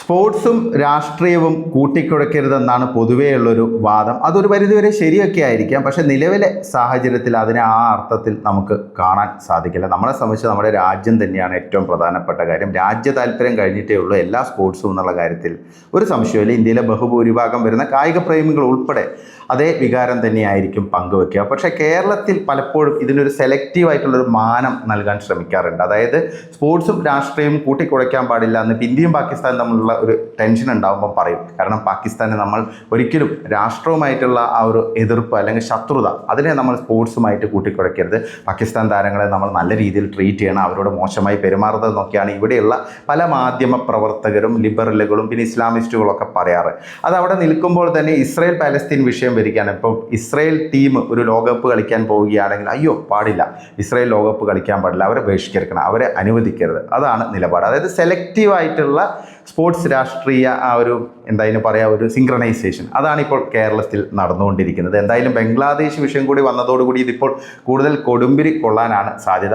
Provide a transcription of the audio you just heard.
സ്പോർട്സും രാഷ്ട്രീയവും കൂട്ടിക്കുഴയ്ക്കരുതെന്നാണ് പൊതുവെയുള്ളൊരു വാദം. അതൊരു പരിധിവരെ ശരിയൊക്കെ ആയിരിക്കാം. പക്ഷേ നിലവിലെ സാഹചര്യത്തിൽ അതിനെ ആ അർത്ഥത്തിൽ നമുക്ക് കാണാൻ സാധിക്കില്ല. നമ്മളെ സംബന്ധിച്ച് നമ്മുടെ രാജ്യം തന്നെയാണ് ഏറ്റവും പ്രധാനപ്പെട്ട കാര്യം. രാജ്യ താല്പര്യം കഴിഞ്ഞിട്ടേ ഉള്ളൂ എല്ലാ സ്പോർട്സും എന്നുള്ള കാര്യത്തിൽ ഒരു സംശയമില്ല. ഇന്ത്യയിലെ ബഹുഭൂരിഭാഗം വരുന്ന കായിക പ്രേമികൾ ഉൾപ്പെടെ അതേ വികാരം തന്നെയായിരിക്കും പങ്കുവെക്കുക. പക്ഷേ കേരളത്തിൽ പലപ്പോഴും ഇതിനൊരു സെലക്റ്റീവായിട്ടുള്ളൊരു മാനം നൽകാൻ ശ്രമിക്കാറുണ്ട്. അതായത് സ്പോർട്സും രാഷ്ട്രീയവും കൂട്ടിക്കുഴയ്ക്കാൻ പാടില്ല എന്ന് ഇന്ത്യയും പാകിസ്ഥാനും തമ്മിലുള്ള ഒരു ടെൻഷൻ ഉണ്ടാകുമ്പോൾ പറയും. കാരണം പാകിസ്ഥാനെ നമ്മൾ ഒരിക്കലും രാഷ്ട്രവുമായിട്ടുള്ള ആ ഒരു എതിർപ്പ് അല്ലെങ്കിൽ ശത്രുത അതിനെ നമ്മൾ സ്പോർട്സുമായിട്ട് കൂട്ടിക്കുഴയ്ക്കരുത്. പാകിസ്ഥാൻ താരങ്ങളെ നമ്മൾ നല്ല രീതിയിൽ ട്രീറ്റ് ചെയ്യണം, അവരോട് മോശമായി പെരുമാറുന്നത് നോക്കിയാണ് ഇവിടെയുള്ള പല മാധ്യമ പ്രവർത്തകരും ലിബറലുകളും പിന്നെ ഇസ്ലാമിസ്റ്റുകളൊക്കെ പറയാറ്. അത് അവിടെ നിൽക്കുമ്പോൾ തന്നെ ഇസ്രായേൽ പാലസ്തീൻ വിഷയം വരികയാണ്. ഇപ്പോൾ ഇസ്രായേൽ ടീം ഒരു ലോകകപ്പ് കളിക്കാൻ പോവുകയാണെങ്കിൽ അയ്യോ പാടില്ല, ഇസ്രായേൽ ലോകകപ്പ് കളിക്കാൻ പാടില്ല, അവരെ ബഹിഷ്കരിക്കണം, അവരെ അനുവദിക്കരുത്. അതാണ് നിലപാട്. അതായത് സെലക്റ്റീവായിട്ടുള്ള സ്പോർട്സ് രാഷ്ട്രീയ ആ ഒരു എന്തായാലും പറയാം ഒരു സിങ്ക്രണൈസേഷൻ അതാണ് ഇപ്പോൾ കേരളത്തിൽ നടന്നുകൊണ്ടിരിക്കുന്നത്. എന്തായാലും ബംഗ്ലാദേശ് വിഷയം കൂടി വന്നതോടുകൂടി ഇതിപ്പോൾ കൂടുതൽ കൊടുമ്പിരി കൊള്ളാനാണ് സാധ്യത.